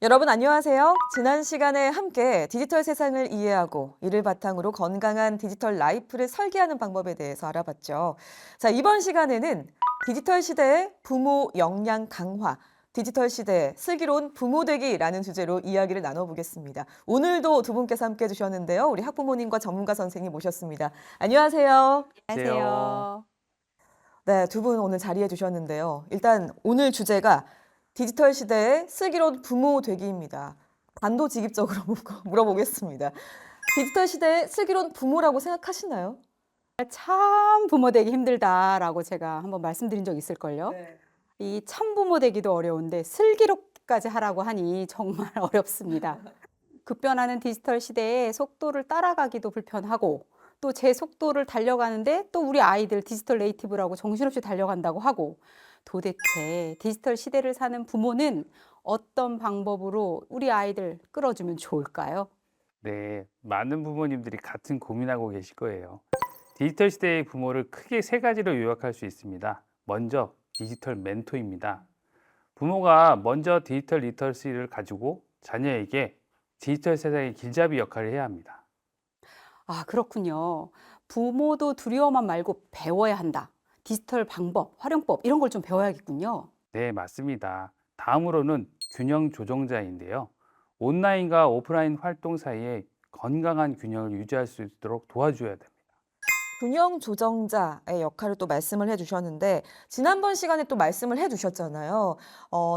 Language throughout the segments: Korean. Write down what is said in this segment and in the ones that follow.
여러분 안녕하세요. 지난 시간에 함께 디지털 세상을 이해하고 이를 바탕으로 건강한 디지털 라이프를 설계하는 방법에 대해서 알아봤죠. 자, 이번 시간에는 디지털 시대의 부모 역량 강화, 디지털 시대의 슬기로운 부모 되기라는 주제로 이야기를 나눠보겠습니다. 오늘도 두 분께서 함께 해주셨는데요. 우리 학부모님과 전문가 선생님 모셨습니다. 안녕하세요. 안녕하세요. 안녕하세요. 네, 두 분 오늘 자리해 주셨는데요. 일단 오늘 주제가 디지털 시대의 슬기로운 부모 되기입니다. 단도직입적으로 물어보겠습니다. 디지털 시대의 슬기로운 부모라고 생각하시나요? 참 부모 되기 힘들다라고 제가 한번 말씀드린 적 있을걸요. 네. 이 참부모 되기도 어려운데 슬기롭기까지 하라고 하니 정말 어렵습니다. 급변하는 디지털 시대에 속도를 따라가기도 불편하고 또 제 속도를 달려가는데 또 우리 아이들 디지털 네이티브라고 정신없이 달려간다고 하고 도대체 디지털 시대를 사는 부모는 어떤 방법으로 우리 아이들 끌어주면 좋을까요? 네, 많은 부모님들이 같은 고민하고 계실 거예요. 디지털 시대의 부모를 크게 세 가지로 요약할 수 있습니다. 먼저 디지털 멘토입니다. 부모가 먼저 디지털 리터러시를 가지고 자녀에게 디지털 세상의 길잡이 역할을 해야 합니다. 아, 그렇군요. 부모도 두려워만 말고 배워야 한다. 디지털 방법, 활용법 이런 걸 좀 배워야겠군요. 네, 맞습니다. 다음으로는 균형 조정자인데요. 온라인과 오프라인 활동 사이에 건강한 균형을 유지할 수 있도록 도와줘야 됩니다. 균형 조정자의 역할을 또 말씀을 해주셨는데 지난번 시간에 또 말씀을 해주셨잖아요.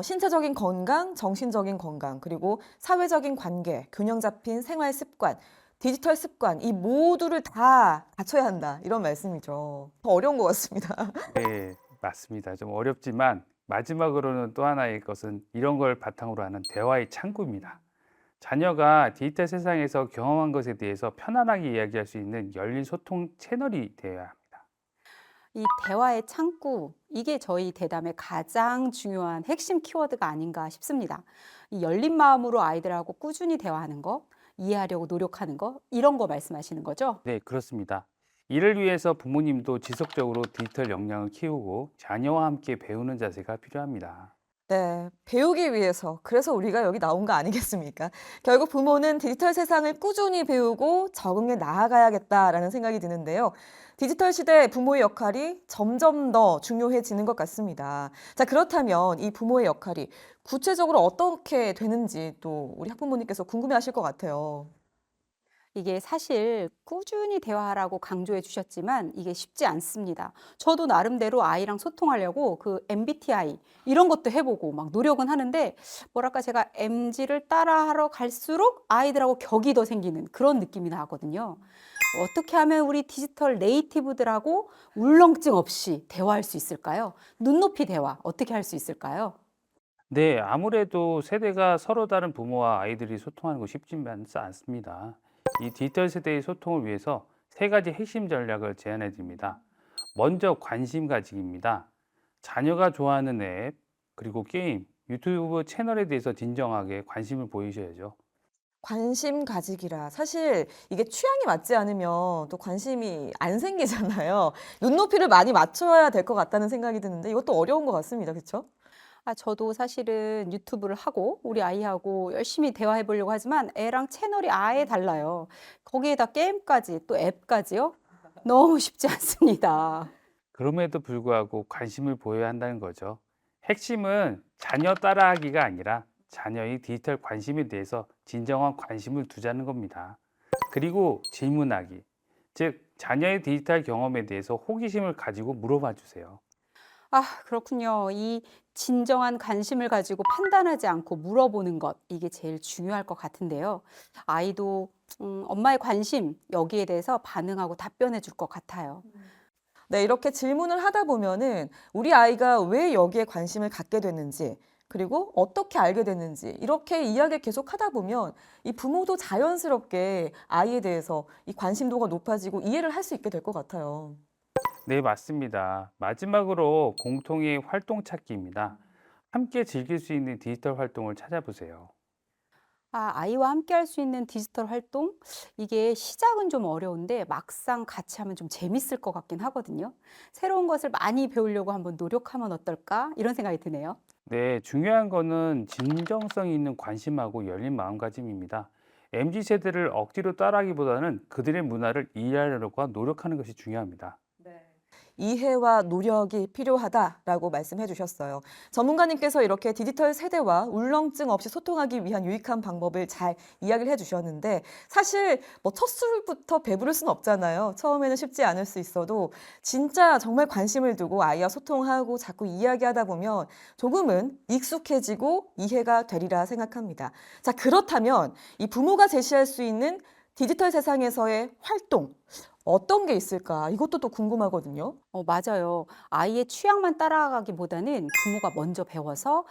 신체적인 건강, 정신적인 건강, 그리고 사회적인 관계, 균형 잡힌 생활 습관, 디지털 습관 이 모두를 다 갖춰야 한다 이런 말씀이죠. 더 어려운 것 같습니다. 네, 맞습니다. 좀 어렵지만 마지막으로는 또 하나의 것은 이런 걸 바탕으로 하는 대화의 창구입니다. 자녀가 디지털 세상에서 경험한 것에 대해서 편안하게 이야기할 수 있는 열린 소통 채널이 되어야 합니다. 이 대화의 창구, 이게 저희 대담의 가장 중요한 핵심 키워드가 아닌가 싶습니다. 이 열린 마음으로 아이들하고 꾸준히 대화하는 거, 이해하려고 노력하는 거, 이런 거 말씀하시는 거죠? 네, 그렇습니다. 이를 위해서 부모님도 지속적으로 디지털 역량을 키우고 자녀와 함께 배우는 자세가 필요합니다. 네, 배우기 위해서. 그래서 우리가 여기 나온 거 아니겠습니까? 결국 부모는 디지털 세상을 꾸준히 배우고 적응해 나아가야겠다라는 생각이 드는데요. 디지털 시대 부모의 역할이 점점 더 중요해지는 것 같습니다. 자, 그렇다면 이 부모의 역할이 구체적으로 어떻게 되는지 또 우리 학부모님께서 궁금해 하실 것 같아요. 이게 사실 꾸준히 대화하라고 강조해 주셨지만 이게 쉽지 않습니다. 저도 나름대로 아이랑 소통하려고 그 MBTI 이런 것도 해보고 막 노력은 하는데 뭐랄까 제가 MZ를 따라하러 갈수록 아이들하고 격이 더 생기는 그런 느낌이 나거든요. 어떻게 하면 우리 디지털 네이티브들하고 울렁증 없이 대화할 수 있을까요? 눈높이 대화 어떻게 할 수 있을까요? 네, 아무래도 세대가 서로 다른 부모와 아이들이 소통하는 거 쉽지만 않습니다. 이 디지털 세대의 소통을 위해서 세 가지 핵심 전략을 제안해 드립니다. 먼저 관심 가지기입니다. 자녀가 좋아하는 앱, 그리고 게임, 유튜브 채널에 대해서 진정하게 관심을 보이셔야죠. 관심 가지기라. 사실 이게 취향이 맞지 않으면 또 관심이 안 생기잖아요. 눈높이를 많이 맞춰야 될 것 같다는 생각이 드는데 이것도 어려운 것 같습니다. 그렇죠? 아, 저도 사실은 유튜브를 하고 우리 아이하고 열심히 대화해 보려고 하지만 애랑 채널이 아예 달라요. 거기에다 게임까지 또 앱까지요? 너무 쉽지 않습니다. 그럼에도 불구하고 관심을 보여야 한다는 거죠. 핵심은 자녀 따라하기가 아니라 자녀의 디지털 관심에 대해서 진정한 관심을 두자는 겁니다. 그리고 질문하기. 즉, 자녀의 디지털 경험에 대해서 호기심을 가지고 물어봐 주세요. 아, 그렇군요. 이 진정한 관심을 가지고 판단하지 않고 물어보는 것, 이게 제일 중요할 것 같은데요. 아이도 엄마의 관심 여기에 대해서 반응하고 답변해 줄 것 같아요. 네, 이렇게 질문을 하다 보면은 우리 아이가 왜 여기에 관심을 갖게 됐는지, 그리고 어떻게 알게 됐는지, 이렇게 이야기를 계속 하다 보면 이 부모도 자연스럽게 아이에 대해서 이 관심도가 높아지고 이해를 할 수 있게 될 것 같아요. 네, 맞습니다. 마지막으로 공통의 활동 찾기입니다. 함께 즐길 수 있는 디지털 활동을 찾아보세요. 아이와 함께 할 수 있는 디지털 활동? 이게 시작은 좀 어려운데 막상 같이 하면 좀 재밌을 것 같긴 하거든요. 새로운 것을 많이 배우려고 한번 노력하면 어떨까? 이런 생각이 드네요. 네, 중요한 거는 진정성 있는 관심하고 열린 마음가짐입니다. MZ 세대를 억지로 따라하기보다는 그들의 문화를 이해하려고 노력하는 것이 중요합니다. 이해와 노력이 필요하다라고 말씀해 주셨어요. 전문가님께서 이렇게 디지털 세대와 울렁증 없이 소통하기 위한 유익한 방법을 잘 이야기를 해 주셨는데 사실 뭐 첫 술부터 배부를 수는 없잖아요. 처음에는 쉽지 않을 수 있어도 진짜 정말 관심을 두고 아이와 소통하고 자꾸 이야기하다 보면 조금은 익숙해지고 이해가 되리라 생각합니다. 자, 그렇다면 이 부모가 제시할 수 있는 디지털 세상에서의 활동 어떤 게 있을까? 이것도 또 궁금하거든요. 맞아요. 아이의 취향만 따라가기보다는 부모가 먼저 배워서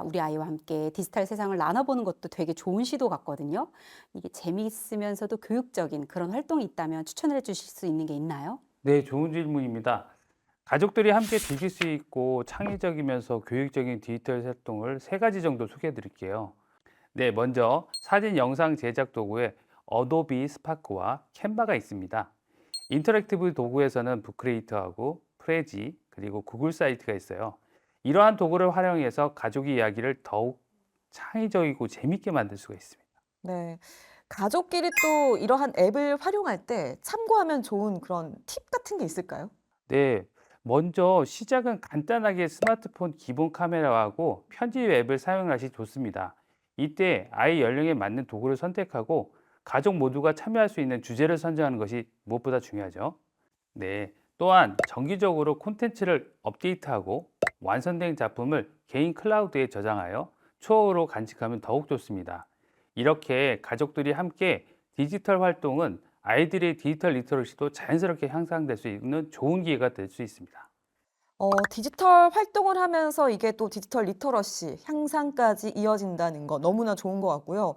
우리 아이와 함께 디지털 세상을 나눠보는 것도 되게 좋은 시도 같거든요. 이게 재미있으면서도 교육적인 그런 활동이 있다면 추천해 주실 수 있는 게 있나요? 네, 좋은 질문입니다. 가족들이 함께 즐길 수 있고 창의적이면서 교육적인 디지털 활동을 세 가지 정도 소개해 드릴게요. 네, 먼저 사진 영상 제작 도구에 어도비 스파크와 캔바가 있습니다. 인터랙티브 도구에서는 부크리에이터하고 프레지 그리고 구글 사이트가 있어요. 이러한 도구를 활용해서 가족의 이야기를 더욱 창의적이고 재밌게 만들 수가 있습니다. 네. 가족끼리 또 이러한 앱을 활용할 때 참고하면 좋은 그런 팁 같은 게 있을까요? 네, 먼저 시작은 간단하게 스마트폰 기본 카메라하고 편집 앱을 사용하시 좋습니다. 이때 아이 연령에 맞는 도구를 선택하고 가족 모두가 참여할 수 있는 주제를 선정하는 것이 무엇보다 중요하죠. 네, 또한 정기적으로 콘텐츠를 업데이트하고 완성된 작품을 개인 클라우드에 저장하여 추억으로 간직하면 더욱 좋습니다. 이렇게 가족들이 함께 디지털 활동은 아이들의 디지털 리터러시도 자연스럽게 향상될 수 있는 좋은 기회가 될 수 있습니다. 디지털 활동을 하면서 이게 또 디지털 리터러시 향상까지 이어진다는 거 너무나 좋은 것 같고요.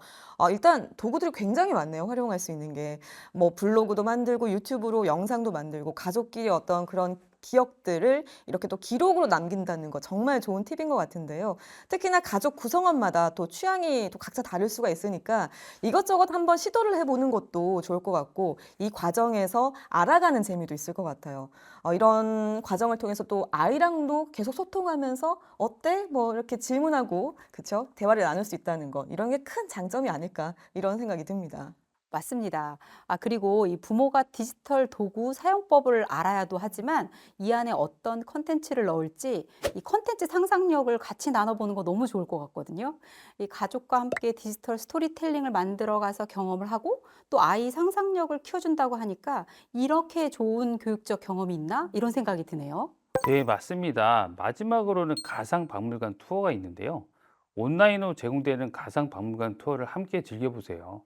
일단 도구들이 굉장히 많네요, 활용할 수 있는 게. 뭐 블로그도 만들고 유튜브로 영상도 만들고 가족끼리 어떤 그런 기억들을 이렇게 또 기록으로 남긴다는 거 정말 좋은 팁인 것 같은데요. 특히나 가족 구성원마다 또 취향이 또 각자 다를 수가 있으니까 이것저것 한번 시도를 해보는 것도 좋을 것 같고 이 과정에서 알아가는 재미도 있을 것 같아요. 이런 과정을 통해서 또 아이랑도 계속 소통하면서 어때? 뭐 이렇게 질문하고 그쵸? 대화를 나눌 수 있다는 거 이런 게 큰 장점이 아닐까 이런 생각이 듭니다. 맞습니다. 그리고 이 부모가 디지털 도구 사용법을 알아야도 하지만 이 안에 어떤 컨텐츠를 넣을지 이 컨텐츠 상상력을 같이 나눠보는 거 너무 좋을 것 같거든요. 이 가족과 함께 디지털 스토리텔링을 만들어 가서 경험을 하고 또 아이 상상력을 키워준다고 하니까 이렇게 좋은 교육적 경험이 있나? 이런 생각이 드네요. 네, 맞습니다. 마지막으로는 가상 박물관 투어가 있는데요. 온라인으로 제공되는 가상 박물관 투어를 함께 즐겨보세요.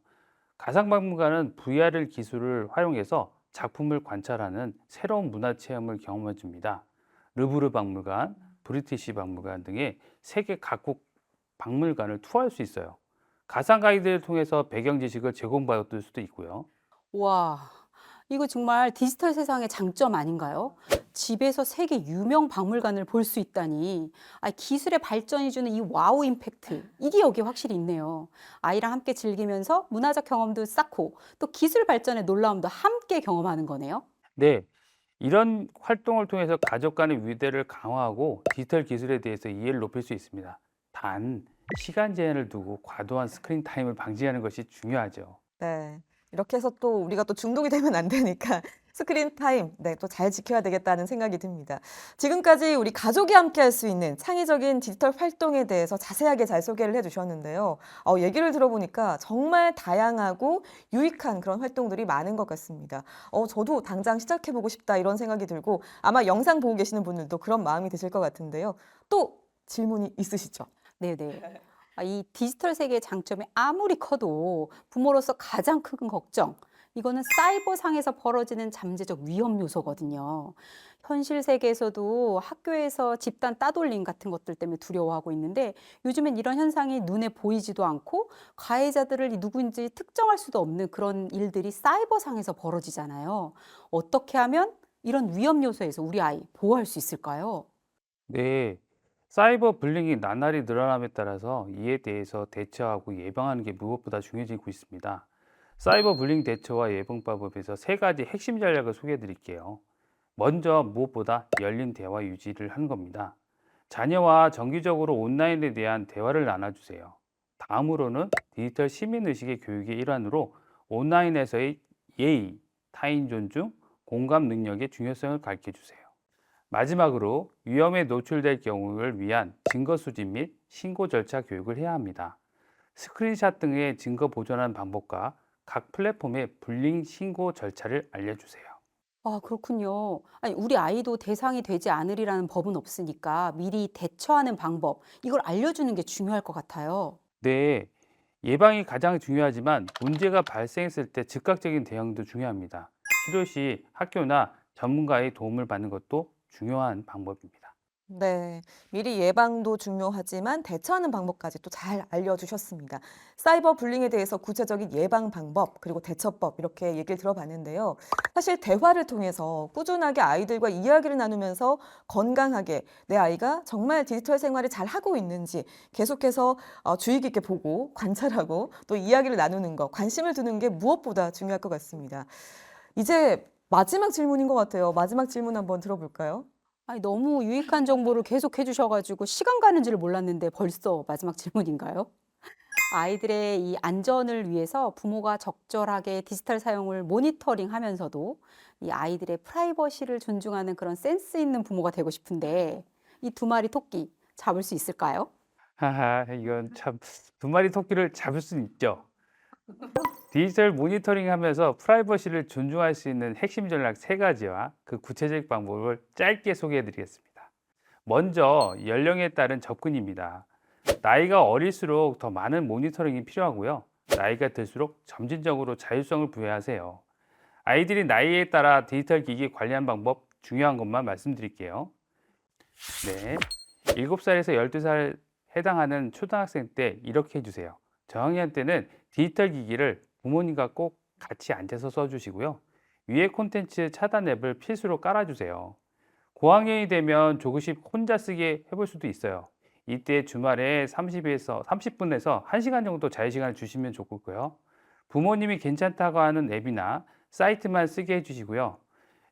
가상박물관은 VR 기술을 활용해서 작품을 관찰하는 새로운 문화 체험을 경험해 줍니다. 르브르 박물관, 브리티시 박물관 등의 세계 각국 박물관을 투어할 수 있어요. 가상 가이드를 통해서 배경 지식을 제공받을 수도 있고요. 와, 이거 정말 디지털 세상의 장점 아닌가요? 집에서 세계 유명 박물관을 볼 수 있다니. 기술의 발전이 주는 이 와우 임팩트. 이게 여기 확실히 있네요. 아이랑 함께 즐기면서 문화적 경험도 쌓고 또 기술 발전의 놀라움도 함께 경험하는 거네요. 네, 이런 활동을 통해서 가족 간의 유대를 강화하고 디지털 기술에 대해서 이해를 높일 수 있습니다. 단, 시간 제한을 두고 과도한 스크린 타임을 방지하는 것이 중요하죠. 네. 이렇게 해서 또 우리가 또 중독이 되면 안 되니까 스크린 타임, 네, 또 잘 지켜야 되겠다는 생각이 듭니다. 지금까지 우리 가족이 함께 할 수 있는 창의적인 디지털 활동에 대해서 자세하게 잘 소개를 해주셨는데요. 얘기를 들어보니까 정말 다양하고 유익한 그런 활동들이 많은 것 같습니다. 저도 당장 시작해보고 싶다 이런 생각이 들고 아마 영상 보고 계시는 분들도 그런 마음이 드실 것 같은데요. 또 질문이 있으시죠? 네네. 이 디지털 세계의 장점이 아무리 커도 부모로서 가장 큰 걱정, 이거는 사이버 상에서 벌어지는 잠재적 위험 요소거든요. 현실 세계에서도 학교에서 집단 따돌림 같은 것들 때문에 두려워하고 있는데 요즘엔 이런 현상이 눈에 보이지도 않고 가해자들을 누구인지 특정할 수도 없는 그런 일들이 사이버 상에서 벌어지잖아요. 어떻게 하면 이런 위험 요소에서 우리 아이 보호할 수 있을까요? 네, 사이버 불링이 나날이 늘어남에 따라서 이에 대해서 대처하고 예방하는 게 무엇보다 중요해지고 있습니다. 사이버 불링 대처와 예방법에서 세 가지 핵심 전략을 소개해 드릴게요. 먼저 무엇보다 열린 대화 유지를 하는 겁니다. 자녀와 정기적으로 온라인에 대한 대화를 나눠주세요. 다음으로는 디지털 시민의식의 교육의 일환으로 온라인에서의 예의, 타인 존중, 공감 능력의 중요성을 가르쳐 주세요. 마지막으로 위험에 노출될 경우를 위한 증거 수집 및 신고 절차 교육을 해야 합니다. 스크린샷 등의 증거 보존하는 방법과 각 플랫폼의 불링 신고 절차를 알려주세요. 아, 그렇군요. 아니, 우리 아이도 대상이 되지 않으리라는 법은 없으니까 미리 대처하는 방법, 이걸 알려주는 게 중요할 것 같아요. 네, 예방이 가장 중요하지만 문제가 발생했을 때 즉각적인 대응도 중요합니다. 필요 시 학교나 전문가의 도움을 받는 것도 중요한 방법입니다. 네, 미리 예방도 중요하지만 대처하는 방법까지 또 잘 알려주셨습니다. 사이버 불링에 대해서 구체적인 예방 방법, 그리고 대처법 이렇게 얘기를 들어봤는데요. 사실 대화를 통해서 꾸준하게 아이들과 이야기를 나누면서 건강하게 내 아이가 정말 디지털 생활을 잘 하고 있는지 계속해서 주의 깊게 보고 관찰하고 또 이야기를 나누는 거, 관심을 두는 게 무엇보다 중요할 것 같습니다. 이제 마지막 질문인 것 같아요. 마지막 질문 한번 들어볼까요? 아니, 너무 유익한 정보를 계속 해주셔가지고 시간 가는 줄 몰랐는데 벌써 마지막 질문인가요? 아이들의 이 안전을 위해서 부모가 적절하게 디지털 사용을 모니터링 하면서도 이 아이들의 프라이버시를 존중하는 그런 센스 있는 부모가 되고 싶은데 이 두 마리 토끼 잡을 수 있을까요? 하하, 이건 참 두 마리 토끼를 잡을 수는 있죠. 디지털 모니터링 하면서 프라이버시를 존중할 수 있는 핵심 전략 세 가지와 그 구체적 방법을 짧게 소개해 드리겠습니다. 먼저 연령에 따른 접근입니다. 나이가 어릴수록 더 많은 모니터링이 필요하고요. 나이가 들수록 점진적으로 자율성을 부여하세요. 아이들이 나이에 따라 디지털 기기 관리하는 방법 중요한 것만 말씀드릴게요. 네, 7살에서 12살 해당하는 초등학생 때 이렇게 해주세요. 저학년 때는 디지털 기기를 부모님과 꼭 같이 앉아서 써주시고요. 위에 콘텐츠 차단 앱을 필수로 깔아주세요. 고학년이 되면 조금씩 혼자 쓰게 해볼 수도 있어요. 이때 주말에 30분에서 1시간 정도 자유시간을 주시면 좋고요. 부모님이 괜찮다고 하는 앱이나 사이트만 쓰게 해주시고요.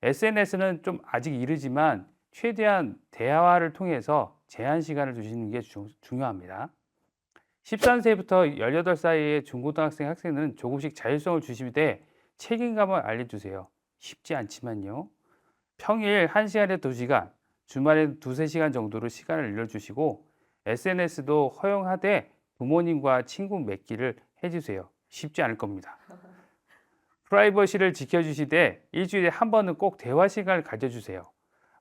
SNS는 좀 아직 이르지만 최대한 대화를 통해서 제한 시간을 두시는 게 중요합니다. 13세부터 18 사이의 중고등학생 학생은 조금씩 자율성을 주시되 책임감을 알려주세요. 쉽지 않지만요. 평일 1시간에 2시간, 주말에 2~3시간 정도로 시간을 늘려주시고 SNS도 허용하되 부모님과 친구 맺기를 해주세요. 쉽지 않을 겁니다. 프라이버시를 지켜주시되 일주일에 한 번은 꼭 대화 시간을 가져주세요.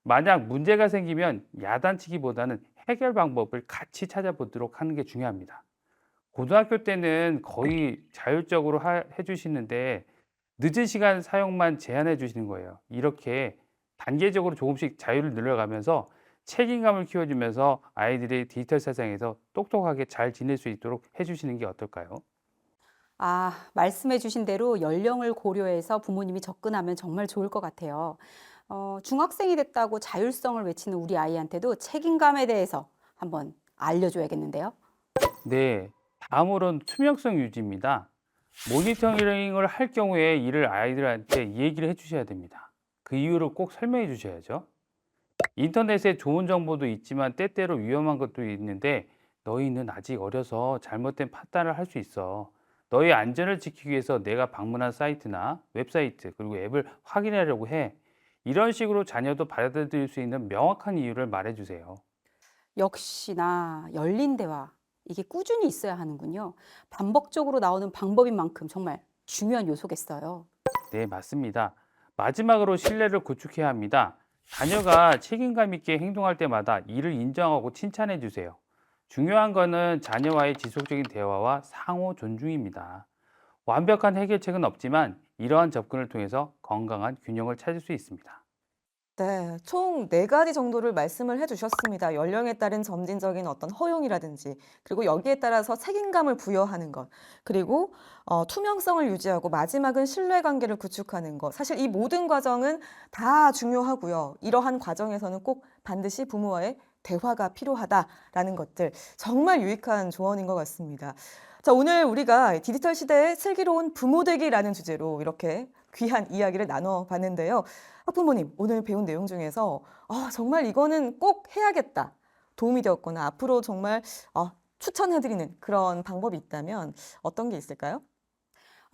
만약 문제가 생기면 야단치기보다는 해결 방법을 같이 찾아보도록 하는 게 중요합니다. 고등학교 때는 거의 자율적으로 해주시는데 늦은 시간 사용만 제한해 주시는 거예요. 이렇게 단계적으로 조금씩 자유를 늘려가면서 책임감을 키워주면서 아이들이 디지털 세상에서 똑똑하게 잘 지낼 수 있도록 해주시는 게 어떨까요? 아, 말씀해 주신 대로 연령을 고려해서 부모님이 접근하면 정말 좋을 것 같아요. 중학생이 됐다고 자율성을 외치는 우리 아이한테도 책임감에 대해서 한번 알려줘야겠는데요. 네, 다음으로는 투명성 유지입니다. 모니터링을 할 경우에 이를 아이들한테 얘기를 해주셔야 됩니다. 그 이유를 꼭 설명해 주셔야죠. 인터넷에 좋은 정보도 있지만 때때로 위험한 것도 있는데 너희는 아직 어려서 잘못된 판단을 할 수 있어. 너의 안전을 지키기 위해서 내가 방문한 사이트나 웹사이트 그리고 앱을 확인하려고 해. 이런 식으로 자녀도 받아들일 수 있는 명확한 이유를 말해주세요. 역시나 열린 대화, 이게 꾸준히 있어야 하는군요. 반복적으로 나오는 방법인 만큼 정말 중요한 요소겠어요. 네, 맞습니다. 마지막으로 신뢰를 구축해야 합니다. 자녀가 책임감 있게 행동할 때마다 이를 인정하고 칭찬해 주세요. 중요한 거는 자녀와의 지속적인 대화와 상호 존중입니다. 완벽한 해결책은 없지만 이러한 접근을 통해서 건강한 균형을 찾을 수 있습니다. 네, 총 4가지 정도를 말씀을 해주셨습니다. 연령에 따른 점진적인 어떤 허용이라든지, 그리고 여기에 따라서 책임감을 부여하는 것, 그리고 투명성을 유지하고 마지막은 신뢰관계를 구축하는 것. 사실 이 모든 과정은 다 중요하고요. 이러한 과정에서는 꼭 반드시 부모와의 대화가 필요하다라는 것들 정말 유익한 조언인 것 같습니다. 자, 오늘 우리가 디지털 시대의 슬기로운 부모 되기라는 주제로 이렇게 귀한 이야기를 나눠봤는데요. 학부모님, 오늘 배운 내용 중에서 정말 이거는 꼭 해야겠다, 도움이 되었거나 앞으로 정말 추천해드리는 그런 방법이 있다면 어떤 게 있을까요?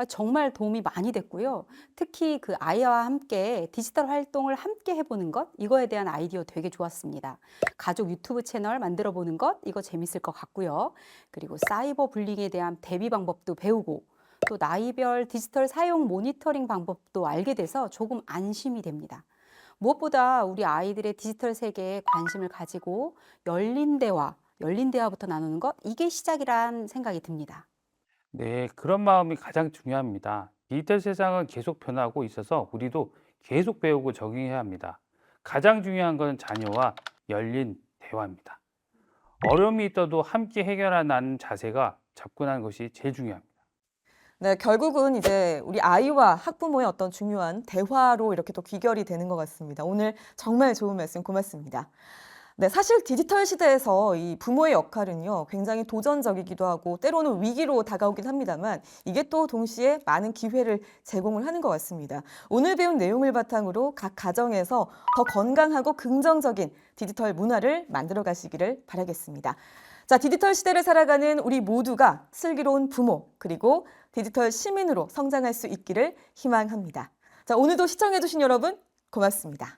정말 도움이 많이 됐고요. 특히 그 아이와 함께 디지털 활동을 함께 해보는 것, 이거에 대한 아이디어 되게 좋았습니다. 가족 유튜브 채널 만들어 보는 것, 이거 재밌을 것 같고요. 그리고 사이버 불링에 대한 대비 방법도 배우고, 또 나이별 디지털 사용 모니터링 방법도 알게 돼서 조금 안심이 됩니다. 무엇보다 우리 아이들의 디지털 세계에 관심을 가지고 열린 대화부터 나누는 것, 이게 시작이란 생각이 듭니다. 네, 그런 마음이 가장 중요합니다. 디지털 세상은 계속 변하고 있어서 우리도 계속 배우고 적응해야 합니다. 가장 중요한 것은 자녀와 열린 대화입니다. 어려움이 있어도 함께 해결하는 자세가 접근하는 것이 제일 중요합니다. 네, 결국은 이제 우리 아이와 학부모의 어떤 중요한 대화로 이렇게 또 귀결이 되는 것 같습니다. 오늘 정말 좋은 말씀 고맙습니다. 네, 사실 디지털 시대에서 이 부모의 역할은요, 굉장히 도전적이기도 하고 때로는 위기로 다가오긴 합니다만 이게 또 동시에 많은 기회를 제공을 하는 것 같습니다. 오늘 배운 내용을 바탕으로 각 가정에서 더 건강하고 긍정적인 디지털 문화를 만들어 가시기를 바라겠습니다. 자, 디지털 시대를 살아가는 우리 모두가 슬기로운 부모 그리고 디지털 시민으로 성장할 수 있기를 희망합니다. 자, 오늘도 시청해주신 여러분 고맙습니다.